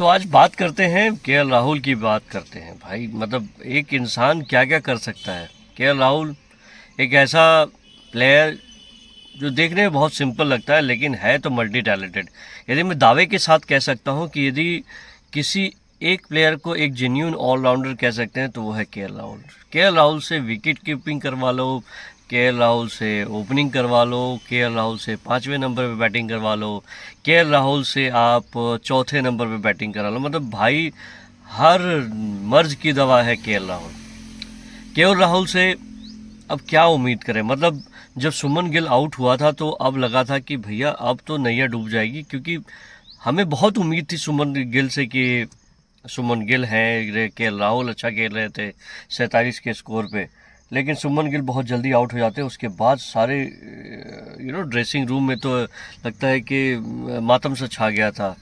आज बात करते हैं केएल राहुल की। बात करते हैं भाई, मतलब एक इंसान क्या क्या कर सकता है। केएल राहुल एक ऐसा प्लेयर जो देखने में बहुत सिंपल लगता है, लेकिन है तो मल्टी टैलेंटेड। यदि मैं दावे के साथ कह सकता हूँ कि यदि किसी एक प्लेयर को एक जेन्यून ऑलराउंडर कह सकते हैं तो वो है केएल राहुल। केएल राहुल से विकेट कीपिंग करवा लो, केएल राहुल से ओपनिंग करवा लो, केएल राहुल से 5वें नंबर पे बैटिंग करवा लो, केएल राहुल से आप चौथे नंबर पे बैटिंग करा लो। मतलब भाई हर मर्ज की दवा है केएल राहुल। केएल राहुल से अब क्या उम्मीद करें। मतलब जब सुमन गिल आउट हुआ था तो अब लगा था कि भैया अब तो नैया डूब जाएगी, क्योंकि हमें बहुत उम्मीद थी सुमन गिल से कि सुमन गिल हैं, केएल राहुल अच्छा खेल रहे थे 47 के स्कोर पे, लेकिन सुमन गिल बहुत जल्दी आउट हो जाते हैं। उसके बाद सारे ड्रेसिंग रूम में तो लगता है कि मातम सा छा गया था।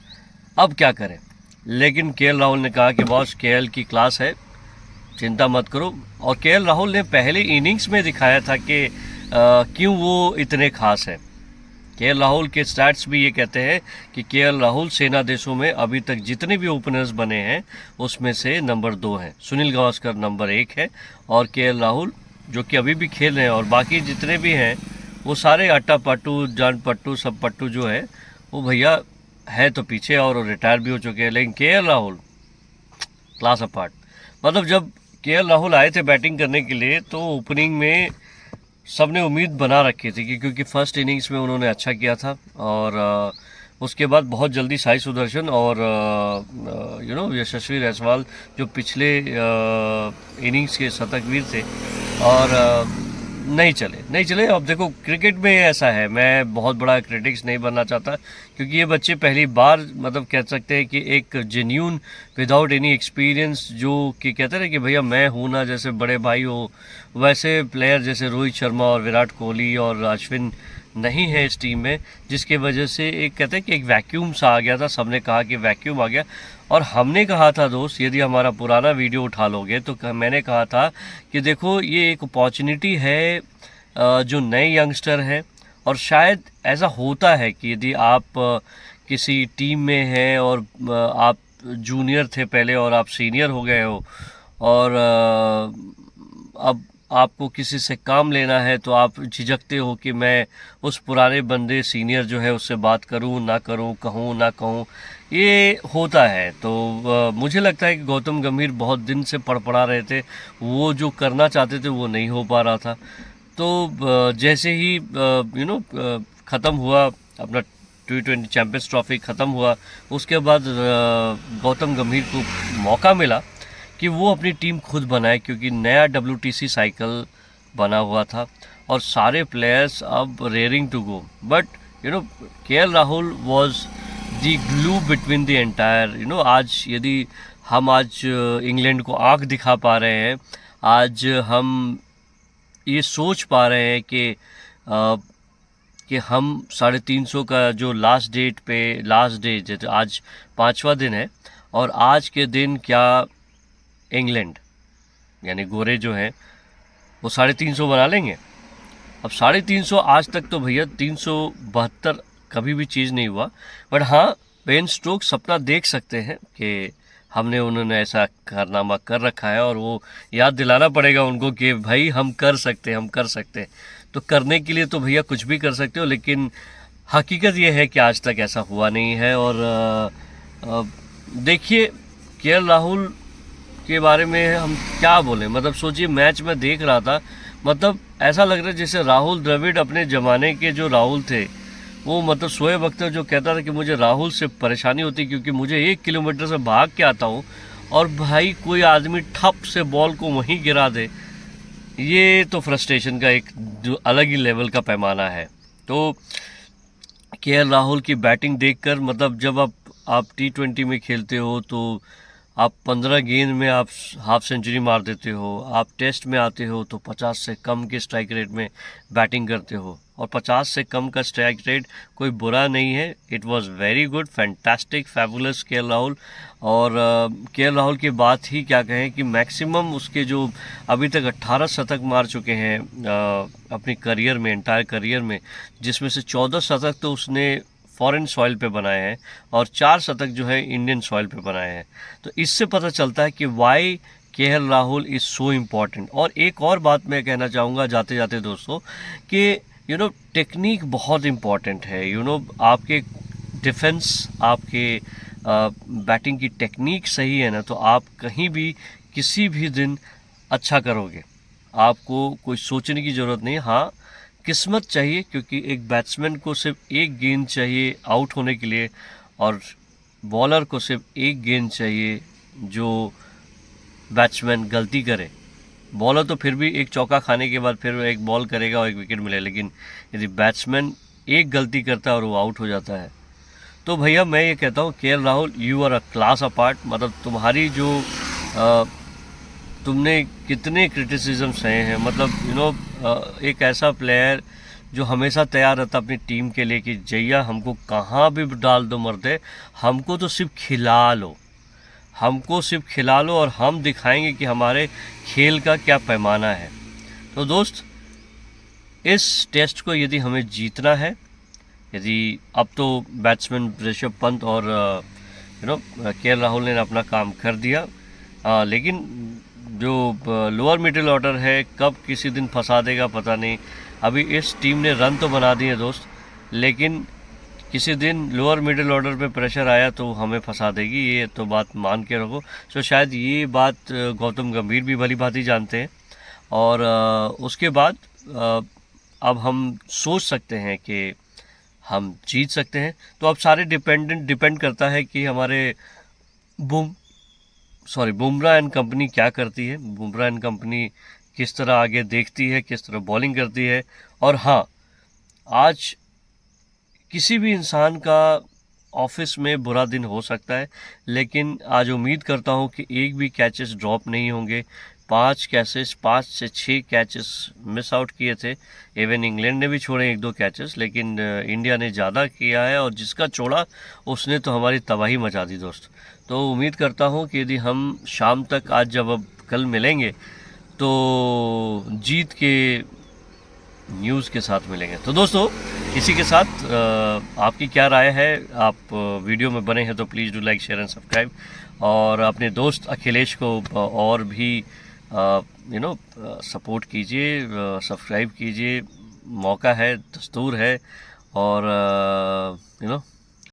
अब क्या करें, लेकिन केएल राहुल ने कहा कि बॉस केएल की क्लास है, चिंता मत करो। और केएल राहुल ने पहले इनिंग्स में दिखाया था कि क्यों वो इतने खास है। केएल राहुल के स्टैट्स भी ये कहते हैं कि केएल राहुल सेना देशों में अभी तक जितने भी ओपनर्स बने हैं उसमें से नंबर 2 हैं। सुनील गावस्कर नंबर 1 है और केएल राहुल जो कि अभी भी खेल रहे हैं, और बाकी जितने भी हैं वो सारे अट्टा पट्टू जान पट्टू सब पट्टू जो है वो भैया है तो पीछे और रिटायर भी हो चुके हैं। लेकिन केएल राहुल क्लास अपार्ट। मतलब जब केएल राहुल आए थे बैटिंग करने के लिए तो ओपनिंग में सबने उम्मीद बना रखी थी कि क्योंकि फर्स्ट इनिंग्स में उन्होंने अच्छा किया था, और उसके बाद बहुत जल्दी साई सुदर्शन और यशस्वी जायसवाल जो पिछले इनिंग्स के शतकवीर थे, और नहीं चले। अब देखो क्रिकेट में ऐसा है, मैं बहुत बड़ा क्रिटिक्स नहीं बनना चाहता, क्योंकि ये बच्चे पहली बार मतलब कह सकते हैं कि एक जेन्यून विदाउट एनी एक्सपीरियंस, जो कि कहते हैं कि भैया मैं हूँ ना, जैसे बड़े भाई हो वैसे प्लेयर जैसे रोहित शर्मा और विराट कोहली और अश्विन नहीं है इस टीम में, जिसके वजह से एक कहते हैं कि एक वैक्यूम सा आ गया था। सबने कहा कि वैक्यूम आ गया, और हमने कहा था दोस्त, यदि हमारा पुराना वीडियो उठा लोगे तो मैंने कहा था कि देखो ये एक अपॉर्चुनिटी है जो नए यंगस्टर हैं, और शायद ऐसा होता है कि यदि आप किसी टीम में हैं और आप जूनियर थे पहले और आप सीनियर हो गए हो, और अब आपको किसी से काम लेना है तो आप झिझकते हो कि मैं उस पुराने बंदे सीनियर जो है उससे बात करूं ना करूं, कहूं ना कहूं। ये होता है। तो मुझे लगता है कि गौतम गंभीर बहुत दिन से पड़पड़ा रहे थे, वो जो करना चाहते थे वो नहीं हो पा रहा था। तो जैसे ही ख़त्म हुआ अपना T20 चैंपियंस ट्रॉफी ख़त्म हुआ, उसके बाद गौतम गंभीर को मौका मिला कि वो अपनी टीम खुद बनाए, क्योंकि नया WTC साइकिल बना हुआ था और सारे प्लेयर्स अब raring to go. But K L Rahul was the glue between the entire. आज यदि हम आज इंग्लैंड को आंख दिखा पा रहे हैं, आज हम ये सोच पा रहे हैं कि हम 350 का जो लास्ट डे जैसे आज 5वां दिन है, और आज के दिन क्या इंग्लैंड यानी गोरे जो हैं वो 350 बना लेंगे। अब 350 आज तक तो भैया 372 कभी भी चीज़ नहीं हुआ। बट हाँ, बेन स्टोक्स सपना देख सकते हैं कि उन्होंने ऐसा कारनामा कर रखा है, और वो याद दिलाना पड़ेगा उनको कि भाई हम कर सकते हैं। तो करने के लिए तो भैया कुछ भी कर सकते हो, लेकिन हकीकत ये है कि आज तक ऐसा हुआ नहीं है। और देखिए केएल राहुल के बारे में हम क्या बोलें। मतलब सोचिए, मैच में देख रहा था, मतलब ऐसा लग रहा है जैसे राहुल द्रविड़ अपने ज़माने के जो राहुल थे वो, मतलब शोएब अख्तर जो कहता था कि मुझे राहुल से परेशानी होती क्योंकि मुझे 1 किलोमीटर से भाग के आता हूँ और भाई कोई आदमी ठप से बॉल को वहीं गिरा दे। ये तो फ्रस्ट्रेशन का एक जो अलग ही लेवल का पैमाना है। तो केएल राहुल की बैटिंग देखकर, मतलब जब आप T20 में खेलते हो तो आप 15 गेंद में आप हाफ सेंचुरी मार देते हो, आप टेस्ट में आते हो तो 50 से कम के स्ट्राइक रेट में बैटिंग करते हो, और 50 से कम का स्ट्राइक रेट कोई बुरा नहीं है। It was very good, fantastic, fabulous KL Rahul. और केएल राहुल की बात ही क्या कहें कि मैक्सिमम उसके जो अभी तक 18 शतक मार चुके हैं अपनी करियर में, एंटायर करियर में, जिसमें से 14 शतक तो उसने फॉरेन सॉइल पे बनाए हैं और 4 शतक जो है इंडियन सॉइल पे बनाए हैं। तो इससे पता चलता है कि why K L Rahul is so important. और एक और बात मैं कहना चाहूँगा जाते जाते दोस्तों कि टेक्निक बहुत इम्पॉर्टेंट है। आपके डिफेंस, आपके बैटिंग की टेक्निक सही है ना, तो आप कहीं भी किसी भी दिन अच्छा करोगे। आपको कोई सोचने की ज़रूरत नहीं। हाँ, किस्मत चाहिए, क्योंकि एक बैट्समैन को सिर्फ एक गेंद चाहिए आउट होने के लिए और बॉलर को सिर्फ एक गेंद चाहिए जो बैट्समैन गलती करे। बॉलर तो फिर भी एक चौका खाने के बाद फिर एक बॉल करेगा और एक विकेट मिले, लेकिन यदि बैट्समैन एक गलती करता है और वो आउट हो जाता है, तो भैया मैं ये कहता हूँ K L Rahul you are a class apart. मतलब तुम्हारी जो तुमने कितने क्रिटिसिज्म सहे हैं, मतलब एक ऐसा प्लेयर जो हमेशा तैयार रहता अपनी टीम के लिए कि जैया हमको कहाँ भी डाल दो मर्दे, हमको तो सिर्फ खिला लो, हमको सिर्फ खिला लो और हम दिखाएंगे कि हमारे खेल का क्या पैमाना है। तो दोस्त, इस टेस्ट को यदि हमें जीतना है, यदि अब तो बैट्समैन ऋषभ पंत और केएल राहुल ने अपना काम कर दिया, लेकिन जो लोअर मिडिल ऑर्डर है कब किसी दिन फंसा देगा पता नहीं। अभी इस टीम ने रन तो बना दिए दोस्त, लेकिन किसी दिन लोअर मिडिल ऑर्डर पे प्रेशर आया तो हमें फंसा देगी, ये तो बात मान के रखो। तो शायद ये बात गौतम गंभीर भी भली भांति जानते हैं। और उसके बाद अब हम सोच सकते हैं कि हम जीत सकते हैं। तो अब सारे डिपेंड करता है कि हमारे बुमराह एंड कंपनी क्या करती है, बुमराह एंड कंपनी किस तरह आगे देखती है, किस तरह बॉलिंग करती है। और हाँ, आज किसी भी इंसान का ऑफिस में बुरा दिन हो सकता है, लेकिन आज उम्मीद करता हूँ कि एक भी कैचेस ड्रॉप नहीं होंगे। 5 से 6 कैचेस मिस आउट किए थे। इवन इंग्लैंड ने भी छोड़े 1-2 कैचेस, लेकिन इंडिया ने ज़्यादा किया है और जिसका छोड़ा उसने तो हमारी तबाही मचा दी दोस्त। तो उम्मीद करता हूँ कि यदि हम शाम तक आज जब अब कल मिलेंगे तो जीत के न्यूज़ के साथ मिलेंगे। तो दोस्तों, इसी के साथ आपकी क्या राय है, आप वीडियो में बने हैं तो please do like share and subscribe. और अपने दोस्त अखिलेश को और भी सपोर्ट कीजिए, सब्सक्राइब कीजिए। मौका है, दस्तूर है। और